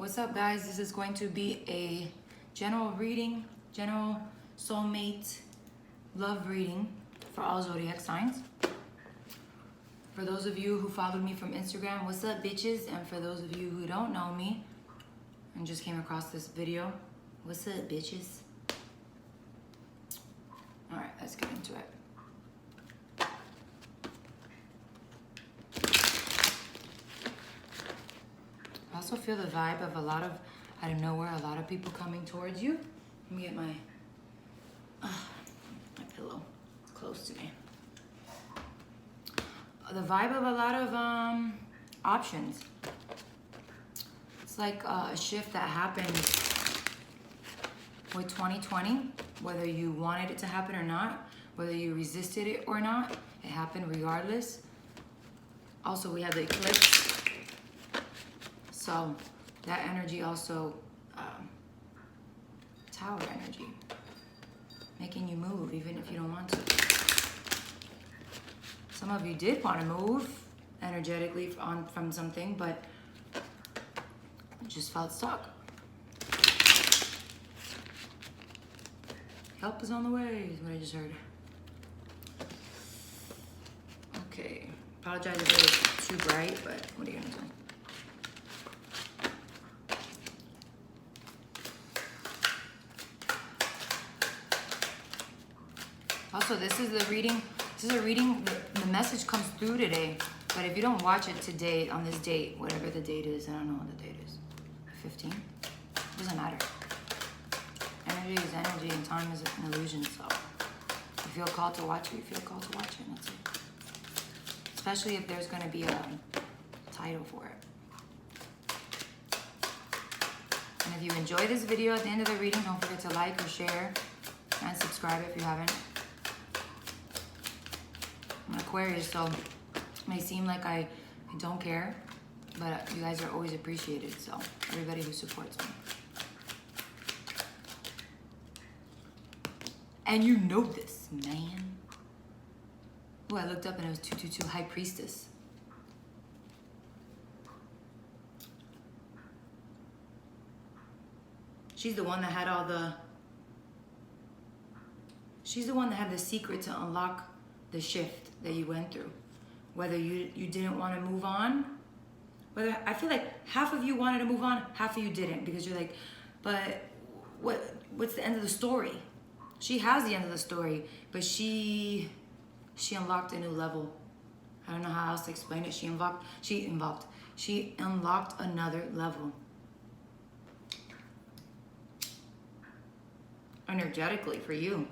What's up, guys? This is going to be a general reading, general soulmate love reading for all zodiac signs. For those of you who followed me from Instagram, what's up, bitches? And for those of you who don't know me and just came across this video, what's up, bitches? All right, let's get into it. I also feel the vibe of a lot of, out of nowhere, a lot of people coming towards you. Let me get my pillow close to me. The vibe of a lot of options. It's like a shift that happened with 2020, whether you wanted it to happen or not, whether you resisted it or not, it happened regardless. Also, we had the eclipse. So that energy also, tower energy, making you move even if you don't want to. Some of you did want to move energetically from something, but just felt stuck. Help is on the way, is what I just heard. Okay, apologize if it was too bright, but what are you gonna do? Also, this is a reading, the message comes through today, but if you don't watch it today, on this date, whatever the date is, I don't know what the date is, 15? It doesn't matter. Energy is energy and time is an illusion, so if you feel called to watch it, you feel called to watch it, and that's it. Especially if there's gonna be a title for it. And if you enjoy this video at the end of the reading, don't forget to like or share and subscribe if you haven't. I'm an Aquarius, so it may seem like I don't care, but you guys are always appreciated, so everybody who supports me. And you know this, man. Oh, I looked up and it was 222, High Priestess. She's the one that had all the... She's the one that had the secret to unlock the shift that you went through. Whether you didn't want to move on, whether I feel like half of you wanted to move on, half of you didn't, because you're like, but what's the end of the story? She has the end of the story, but she unlocked a new level. I don't know how else to explain it. She unlocked another level. Energetically for you.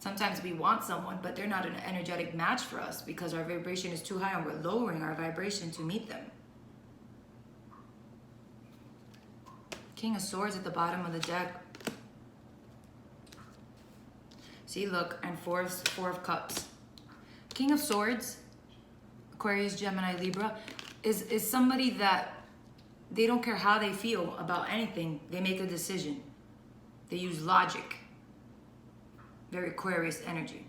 Sometimes we want someone, but they're not an energetic match for us because our vibration is too high and we're lowering our vibration to meet them. King of Swords at the bottom of the deck. See, look, and Four of Cups. King of Swords, Aquarius, Gemini, Libra, is somebody that they don't care how they feel about anything. They make a decision. They use logic. Very Aquarius energy.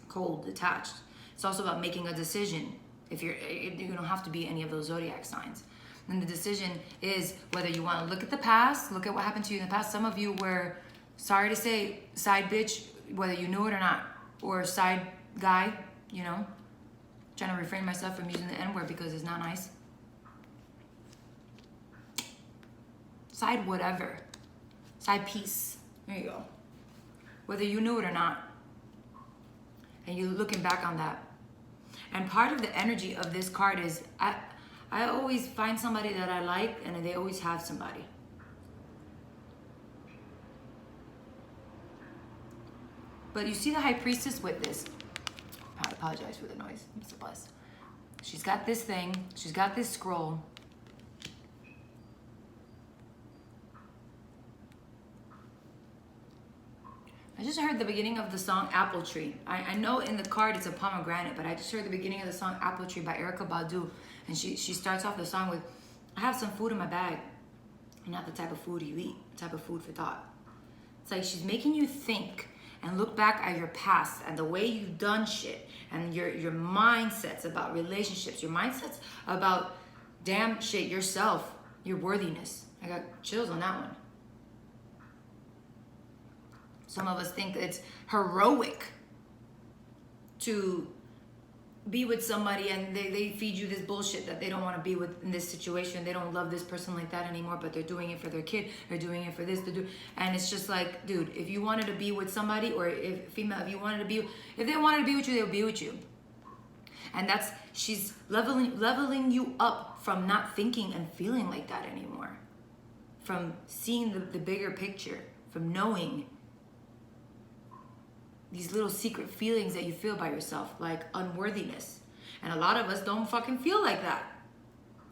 Cold, detached. It's also about making a decision. You don't have to be any of those zodiac signs. And the decision is whether you want to look at the past, look at what happened to you in the past. Some of you were, sorry to say, side bitch, whether you knew it or not, or side guy, you know. Trying to refrain myself from using the N-word because it's not nice. Side whatever. Side piece. There you go. Whether you knew it or not. And you're looking back on that. And part of the energy of this card is I always find somebody that I like, and they always have somebody. But you see the High Priestess with this. I apologize for the noise. It's a bus. She's got this thing. She's got this scroll. I just heard the beginning of the song Apple Tree. I know in the card it's a pomegranate, but I just heard the beginning of the song Apple Tree by Erykah Badu. And she starts off the song with, I have some food in my bag. Not the type of food you eat, the type of food for thought. It's like she's making you think and look back at your past and the way you've done shit and your mindsets about relationships, your mindsets about damn shit yourself, your worthiness. I got chills on that one. Some of us think it's heroic to be with somebody and they feed you this bullshit that they don't want to be with in this situation. They don't love this person like that anymore, but they're doing it for their kid. They're doing it for this. And it's just like, dude, if you wanted to be with somebody, or if female, if they wanted to be with you, they'll be with you. And she's leveling you up from not thinking and feeling like that anymore. From seeing the bigger picture, from knowing these little secret feelings that you feel by yourself, like unworthiness. And a lot of us don't fucking feel like that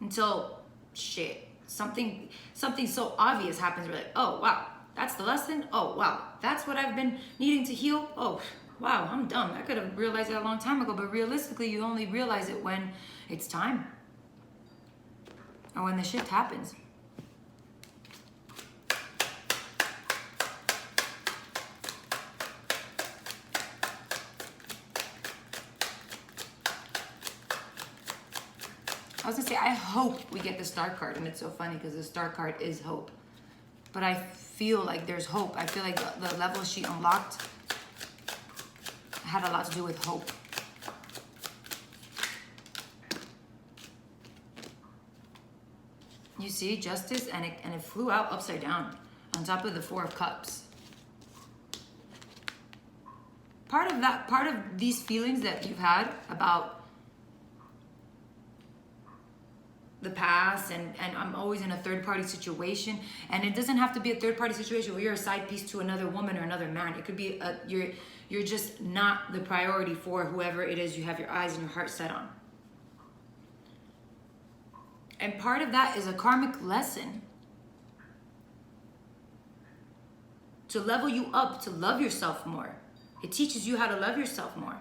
until shit, something so obvious happens. We're like, oh wow, that's the lesson. Oh wow, that's what I've been needing to heal. Oh wow, I'm dumb. I could have realized that a long time ago, but realistically, you only realize it when it's time, or when the shift happens. I was gonna say, I hope we get the star card, and it's so funny because the star card is hope. But I feel like there's hope. I feel like the level she unlocked had a lot to do with hope. You see, justice, and it flew out upside down on top of the 4 of Cups. Part of these feelings that you've had about the past, and I'm always in a third-party situation, and it doesn't have to be a third-party situation where you're a side piece to another woman or another man. It could be you're just not the priority for whoever it is you have your eyes and your heart set on. And part of that is a karmic lesson to level you up, to love yourself more. It teaches you how to love yourself more.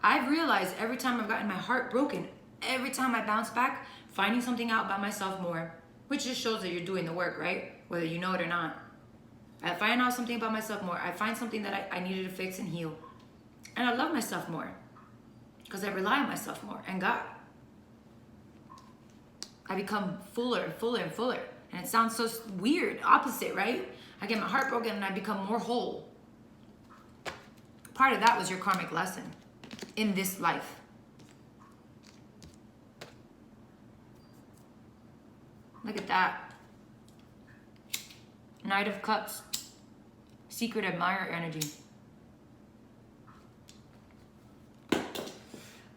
I've realized every time I've gotten my heart broken, every time I bounce back, finding something out about myself more, which just shows that you're doing the work, right? Whether you know it or not. I find out something about myself more. I find something that I needed to fix and heal. And I love myself more because I rely on myself more and God. I become fuller and fuller and fuller. And it sounds so weird, opposite, right? I get my heart broken and I become more whole. Part of that was your karmic lesson in this life. Look at that. Knight of Cups. Secret admirer energy.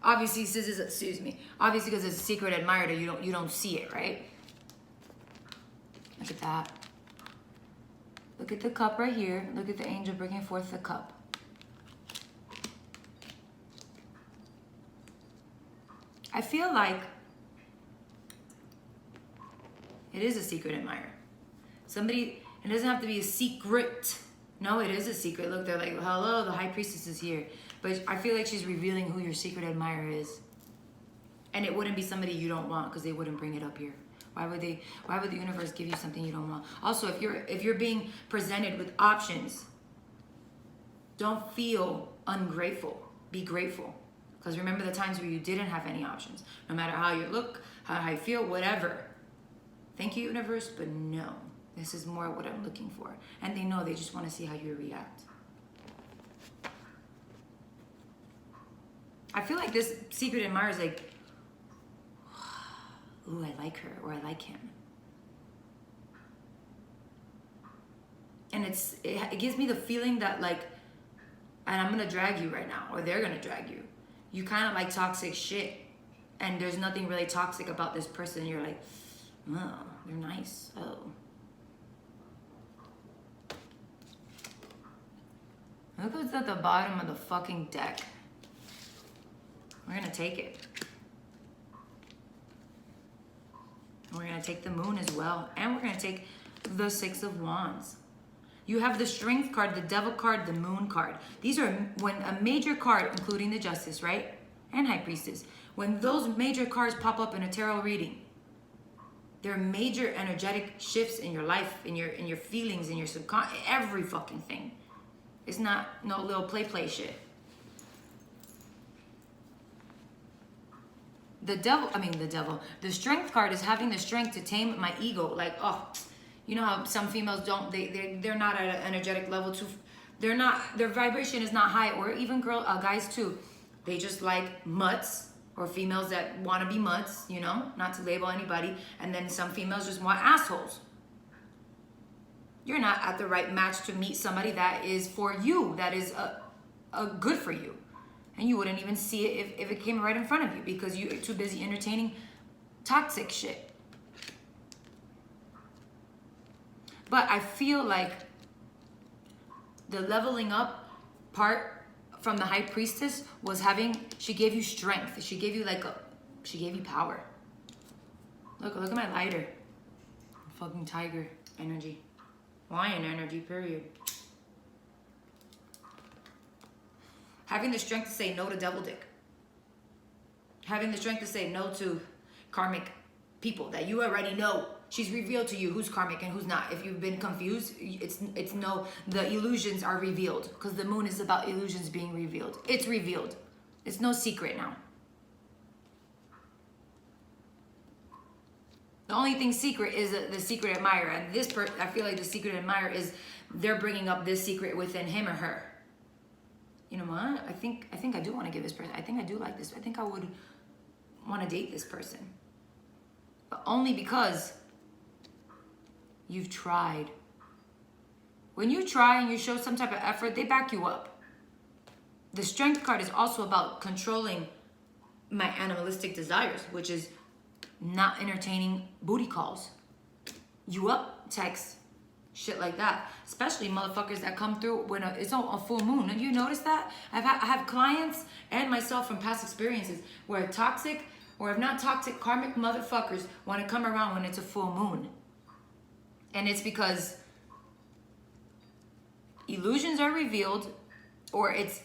Obviously, obviously, because it's a secret admirer, you don't see it, right? Look at that. Look at the cup right here. Look at the angel bringing forth the cup. I feel like it is a secret admirer. Somebody, it doesn't have to be a secret. No, it is a secret. Look, they're like, hello, the high priestess is here. But I feel like she's revealing who your secret admirer is. And it wouldn't be somebody you don't want, because they wouldn't bring it up here. Why would the universe give you something you don't want? Also, if you're being presented with options, don't feel ungrateful. Be grateful. Because remember the times where you didn't have any options. No matter how you look, how you feel, whatever. Thank you, universe, but no. This is more what I'm looking for. And they know, they just want to see how you react. I feel like this secret admirer is like, ooh, I like her, or I like him. And it gives me the feeling that, like, and I'm gonna drag you right now, or they're gonna drag you. You kind of like toxic shit, and there's nothing really toxic about this person. You're like, oh, they're nice. Oh. Look what's at the bottom of the fucking deck. We're gonna take it. We're gonna take the moon as well. And we're gonna take the 6 of Wands. You have the Strength card, the Devil card, the Moon card. These are when a major card, including the Justice, right? And High Priestess. When those major cards pop up in a tarot reading, there are major energetic shifts in your life, in your feelings, in your subconscious, every fucking thing. It's not no little play shit. The devil. The strength card is having the strength to tame my ego. Like, oh, you know how some females don't, they're not at an energetic level too, their vibration is not high, or even guys too. They just like mutts, or females that want to be mutts, you know, not to label anybody. And then some females just want assholes. You're not at the right match to meet somebody that is for you, that is a good for you. And you wouldn't even see it if it came right in front of you, because you're too busy entertaining toxic shit. But I feel like the leveling up part from the High Priestess was she gave you strength. She gave you she gave you power. Look at my lighter. Fucking tiger energy. Lion energy, period. Having the strength to say no to devil dick. Having the strength to say no to karmic people that you already know. She's revealed to you who's karmic and who's not. If you've been confused, it's no, the illusions are revealed, because the moon is about illusions being revealed. It's revealed. It's no secret now. The only thing secret is the secret admirer. And I feel like the secret admirer is they're bringing up this secret within him or her. You know what? I think I do want to give this person. I think I do like this. I think I would want to date this person. But only because you've tried. When you try and you show some type of effort, they back you up. The strength card is also about controlling my animalistic desires, which is not entertaining booty calls. You up text, shit like that. Especially motherfuckers that come through when it's on a full moon. And you notice that? I have clients and myself from past experiences where toxic, or if not toxic, karmic motherfuckers want to come around when it's a full moon. And it's because illusions are revealed, or it's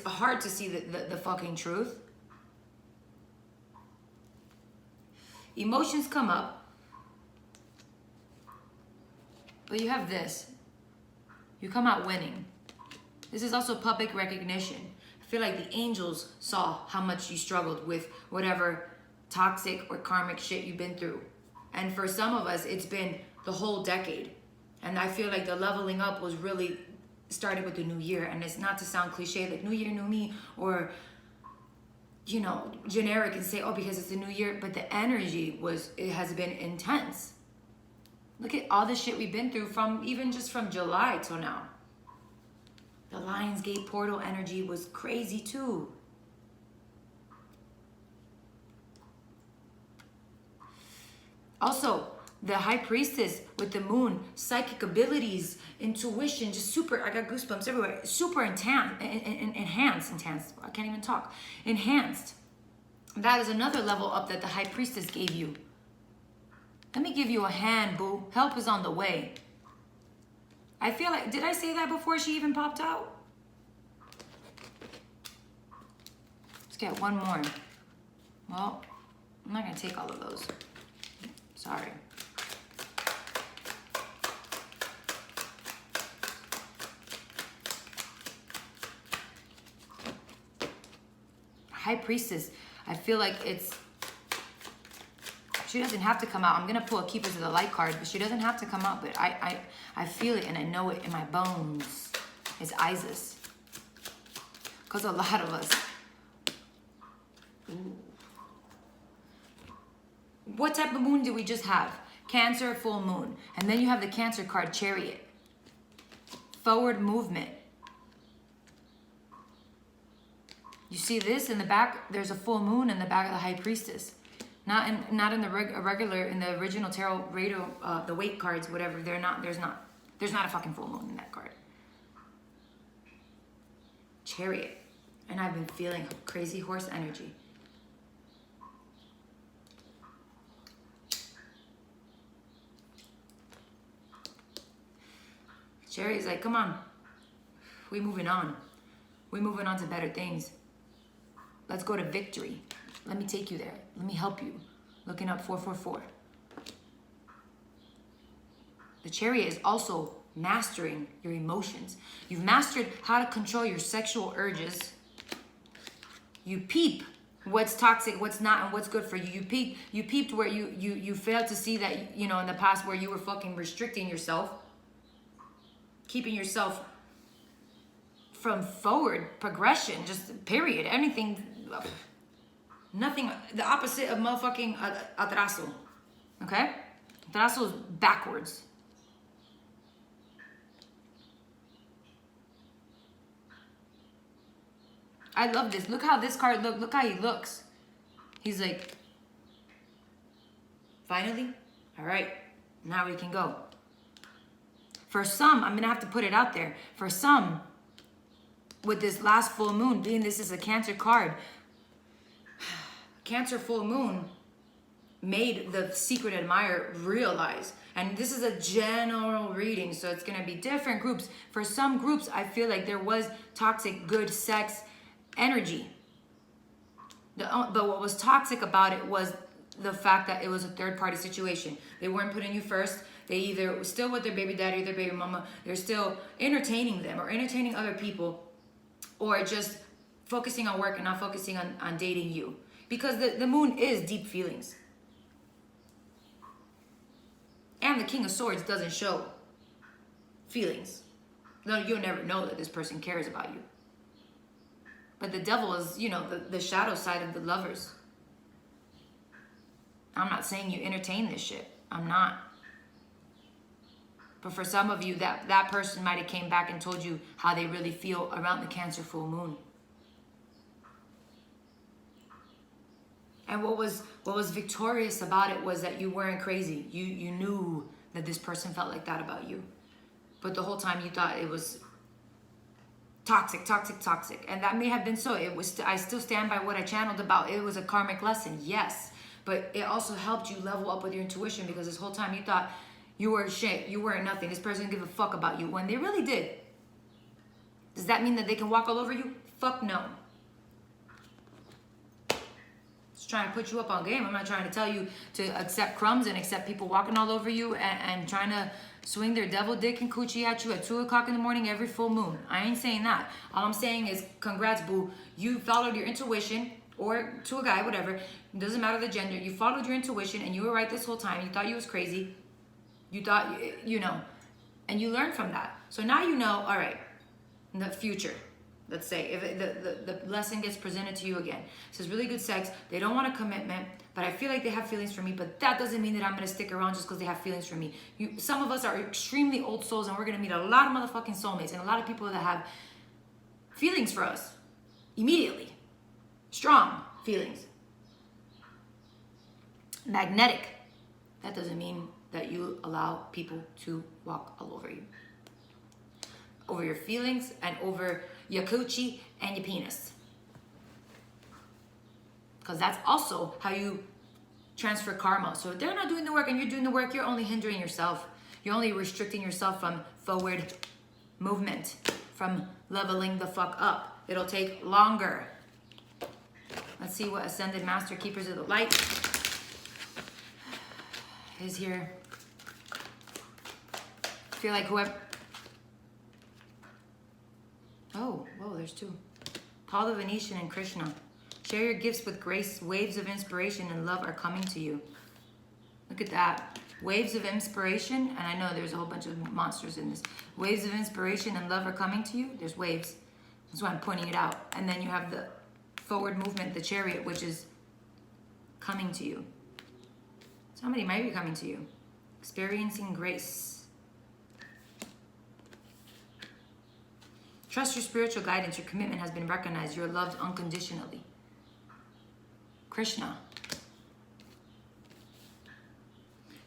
hard to see the fucking truth. Emotions come up. But you have this. You come out winning. This is also public recognition. I feel like the angels saw how much you struggled with whatever toxic or karmic shit you've been through. And for some of us, it's been the whole decade. And I feel like the leveling up was really started with the new year. And it's not to sound cliche, like new year, new me, or, you know, generic and say, oh, because it's the new year. But the energy has been intense. Look at all the shit we've been through even just from July till now. The Lionsgate portal energy was crazy too. Also, the High Priestess with the moon, psychic abilities, intuition, just super, I got goosebumps everywhere. Super enhanced. I can't even talk. Enhanced. That is another level up that the High Priestess gave you. Let me give you a hand, boo. Help is on the way. I feel like, did I say that before she even popped out? Let's get one more. Well, I'm not gonna take all of those. Sorry. High Priestess, I feel like she doesn't have to come out. I'm gonna pull a Keepers of the Light card, but she doesn't have to come out. But I feel it and I know it in my bones. It's Isis. Because a lot of us. Ooh. What type of moon do we just have? Cancer, full moon. And then you have the Cancer card, Chariot. Forward movement. You see this in the back? There's a full moon in the back of the High Priestess. Not in the regular, in the original tarot radio, the weight cards, whatever. There's not a fucking full moon in that card. Chariot. And I've been feeling crazy horse energy. Chariot's like, come on. We moving on. We moving on to better things. Let's go to victory. Let me take you there. Let me help you. Looking up 444. The Chariot is also mastering your emotions. You've mastered how to control your sexual urges. You peep What's toxic, what's not, and what's good for you. You peeped where you failed to see that, you know, in the past where you were fucking restricting yourself, keeping yourself from forward progression, just period. Anything, nothing, the opposite of motherfucking atraso. Okay? Atraso is backwards. I love this. Look how this card look how he looks. He's like, finally? All right, now we can go. For some, I'm gonna have to put it out there. For some, with this last full moon, being this is a Cancer card, Cancer full moon made the secret admirer realize, and this is a general reading, so it's gonna be different groups. For some groups, I feel like there was toxic good sex energy. But what was toxic about it was the fact that it was a third-party situation. They weren't putting you first. They either were still with their baby daddy or their baby mama. They're still entertaining them or entertaining other people, or just focusing on work and not focusing on dating you. Because the moon is deep feelings. And the King of Swords doesn't show feelings. No, you'll never know that this person cares about you. But the devil is, you know, the shadow side of the lovers. I'm not saying you entertain this shit. I'm not. But for some of you, that person might have came back and told you how they really feel around the Cancer full moon. And what was victorious about it was that you weren't crazy. You knew that this person felt like that about you. But the whole time you thought it was toxic, toxic, toxic. And that may have been so. It was. I still stand by what I channeled about. It was a karmic lesson, yes. But it also helped you level up with your intuition, because this whole time you thought you were shit, you weren't nothing. This person didn't give a fuck about you, when they really did. Does that mean that they can walk all over you? Fuck no. Just trying to put you up on game. I'm not trying to tell you to accept crumbs and accept people walking all over you and trying to swing their devil dick and coochie at you at 2 o'clock in the morning every full moon. I ain't saying that. All I'm saying is, congrats, boo. You followed your intuition, or to a guy, whatever. It doesn't matter the gender. You followed your intuition, and you were right this whole time. You thought you was crazy. You thought, you know, and you learned from that. So now you know, all right, in the future, let's say, if the lesson gets presented to you again. It says really good sex. They don't want a commitment, but I feel like they have feelings for me, but that doesn't mean that I'm going to stick around just because they have feelings for me. Some of us are extremely old souls, and we're going to meet a lot of motherfucking soulmates and a lot of people that have feelings for us immediately. Strong feelings. Magnetic. That doesn't mean that you allow people to walk all over you. Over your feelings and over your coochie and your penis. Because that's also how you transfer karma. So if they're not doing the work and you're doing the work, you're only hindering yourself. You're only restricting yourself from forward movement, from leveling the fuck up. It'll take longer. Let's see what Ascended Master Keepers of the Light is here. I feel like whoever... Oh, whoa, there's two. Paul the Venetian and Krishna. Share your gifts with grace. Waves of inspiration and love are coming to you. Look at that. Waves of inspiration. And I know there's a whole bunch of monsters in this. Waves of inspiration and love are coming to you. There's waves. That's why I'm pointing it out. And then you have the forward movement, the Chariot, which is coming to you. Somebody might be coming to you. Experiencing grace. Trust your spiritual guidance. Your commitment has been recognized. You're loved unconditionally. Krishna.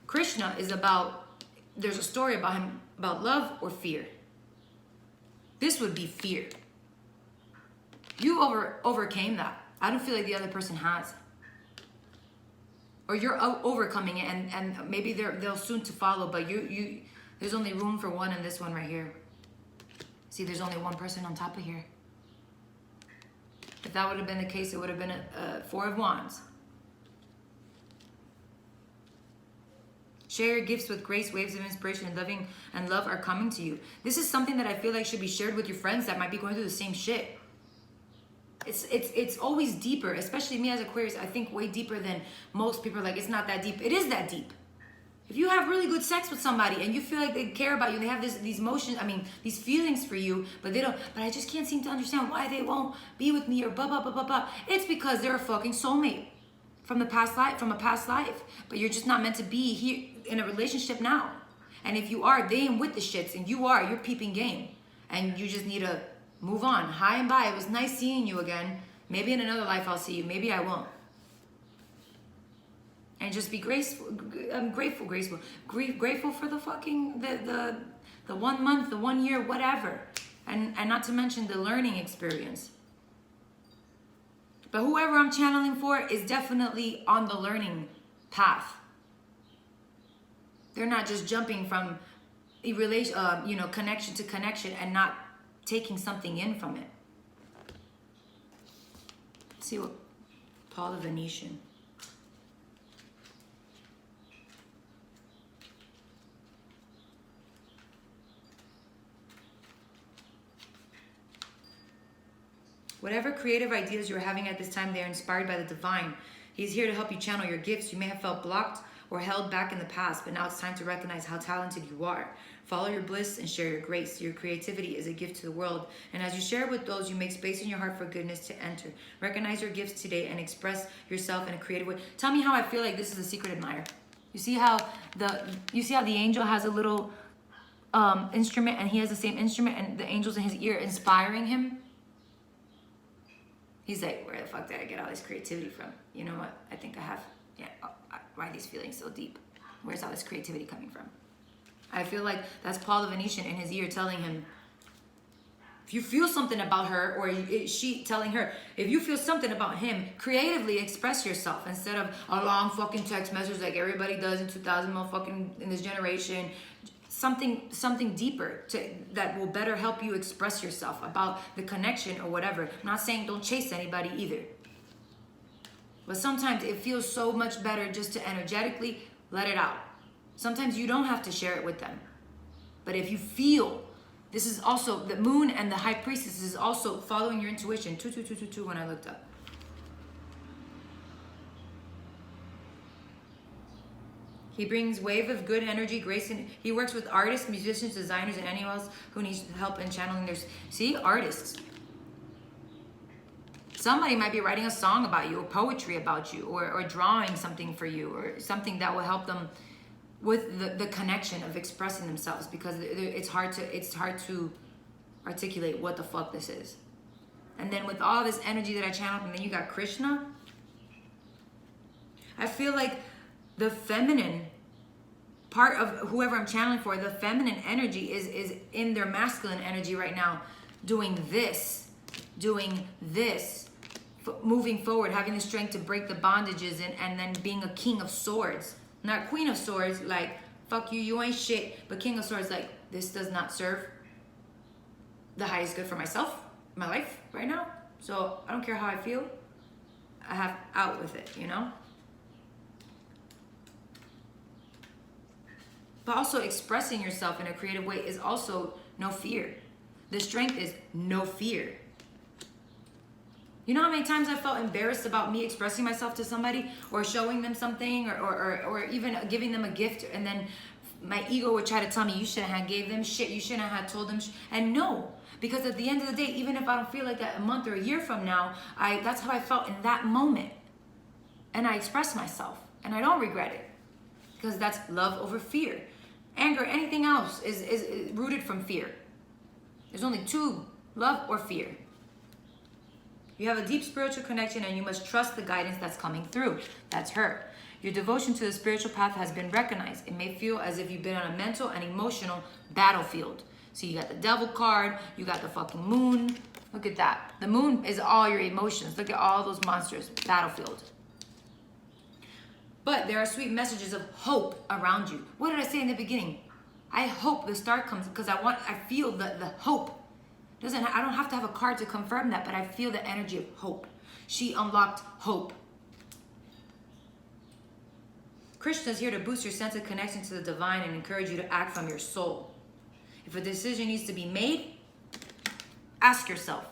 Krishna is about, there's a story about him, about love or fear. This would be fear. You overcame that. I don't feel like the other person has. Or you're overcoming it, and maybe they'll soon to follow, but you there's only room for one in this one right here. See, there's only one person on top of here. If that would have been the case, it would have been a 4 of Wands. Share your gifts with grace. Waves of inspiration and love are coming to you. This is something that I feel like should be shared with your friends that might be going through the same shit. It's always deeper, especially me as Aquarius. I think way deeper than most people are like, it's not that deep. It is that deep. If you have really good sex with somebody and you feel like they care about you, they have these emotions, these feelings for you, but I just can't seem to understand why they won't be with me or blah, blah, blah, blah, blah. It's because they're a fucking soulmate from a past life, but you're just not meant to be here in a relationship now. And if you are, they ain't with the shits, and you're peeping game, and you just need to move on. Hi and bye. It was nice seeing you again. Maybe in another life I'll see you. Maybe I won't. And just be grateful for the fucking, the 1 month, the 1 year, whatever. And not to mention the learning experience. But whoever I'm channeling for is definitely on the learning path. They're not just jumping from connection to connection and not taking something in from it. Let's see what Paul the Venetian. Whatever creative ideas you're having at this time, they are inspired by the divine. He's here to help you channel your gifts. You may have felt blocked or held back in the past, but now it's time to recognize how talented you are. Follow your bliss and share your grace. Your creativity is a gift to the world. And as you share with those, you make space in your heart for goodness to enter. Recognize your gifts today and express yourself in a creative way. Tell me how I feel like this is a secret admirer. You see how the angel has a little instrument, and he has the same instrument, and the angel's in his ear inspiring him? He's like, where the fuck did I get all this creativity from? You know what? I think I have. Yeah. Why are these feelings so deep? Where's all this creativity coming from? I feel like that's Paul the Venetian in his ear telling him, if you feel something about her, or she telling her, if you feel something about him, creatively express yourself instead of a long fucking text message like everybody does in 2000 motherfucking in this generation. Something deeper that will better help you express yourself about the connection or whatever. I'm not saying don't chase anybody either. But sometimes it feels so much better just to energetically let it out. Sometimes you don't have to share it with them. But if you feel, this is also, the moon and the high priestess is also following your intuition. 22222 when I looked up. He brings wave of good energy, grace, and he works with artists, musicians, designers, and anyone else who needs help in channeling their... See, artists. Somebody might be writing a song about you, or poetry about you, or drawing something for you, or something that will help them with the connection of expressing themselves, because it's hard to articulate what the fuck this is. And then with all this energy that I channeled, and then you got Krishna. I feel like the feminine part of whoever I'm channeling for, the feminine energy is in their masculine energy right now, doing this, moving forward, having the strength to break the bondages, and then being a king of swords. Not queen of swords, like, fuck you, you ain't shit, but king of swords, like, this does not serve the highest good for myself, my life right now. So I don't care how I feel. I have out with it, you know? But also expressing yourself in a creative way is also no fear. The strength is no fear. You know how many times I felt embarrassed about me expressing myself to somebody, or showing them something, or even giving them a gift, and then my ego would try to tell me, you shouldn't have gave them shit, you shouldn't have told them and no, because at the end of the day, even if I don't feel like that a month or a year from now, that's how I felt in that moment. And I expressed myself, and I don't regret it, because that's love over fear. Anger, anything else is rooted from fear. There's only two, love or fear. You have a deep spiritual connection, and you must trust the guidance that's coming through. That's her. Your devotion to the spiritual path has been recognized. It may feel as if you've been on a mental and emotional battlefield. So you got the devil card, you got the fucking moon. Look at that. The moon is all your emotions. Look at all those monsters. Battlefield. But there are sweet messages of hope around you. What did I say in the beginning? I hope the star comes, because I feel the hope. I don't have to have a card to confirm that, but I feel the energy of hope. She unlocked hope. Krishna is here to boost your sense of connection to the divine and encourage you to act from your soul. If a decision needs to be made, ask yourself,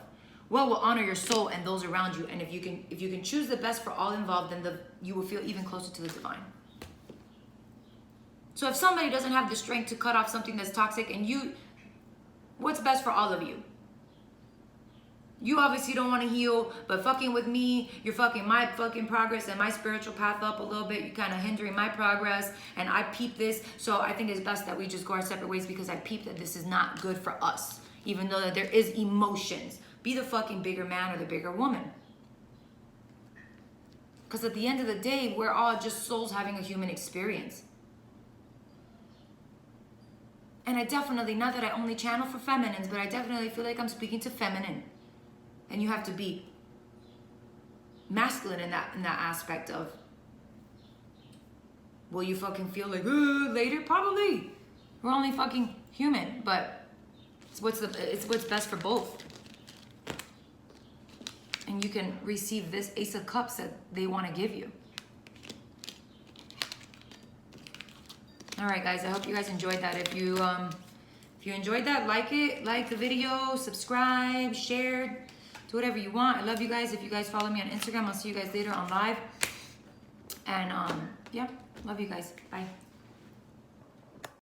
well will honor your soul and those around you. And if you can choose the best for all involved, then you will feel even closer to the divine. So if somebody doesn't have the strength to cut off something that's toxic, and what's best for all of you? You obviously don't want to heal, but fucking with me, you're fucking my fucking progress and my spiritual path up a little bit. You're kind of hindering my progress, and I peep this. So I think it's best that we just go our separate ways, because I peep that this is not good for us, even though that there is emotions. Be the fucking bigger man or the bigger woman. Because at the end of the day, we're all just souls having a human experience. And I definitely, not that I only channel for feminines, but I definitely feel like I'm speaking to feminine. And you have to be masculine in that aspect of, will you fucking feel like later? Probably. We're only fucking human, but it's what's best for both. And you can receive this Ace of Cups that they want to give you. All right, guys, I hope you guys enjoyed that. If you enjoyed that, like the video, subscribe, share, do whatever you want. I love you guys. If you guys follow me on Instagram, I'll see you guys later on live. And yeah, love you guys. Bye.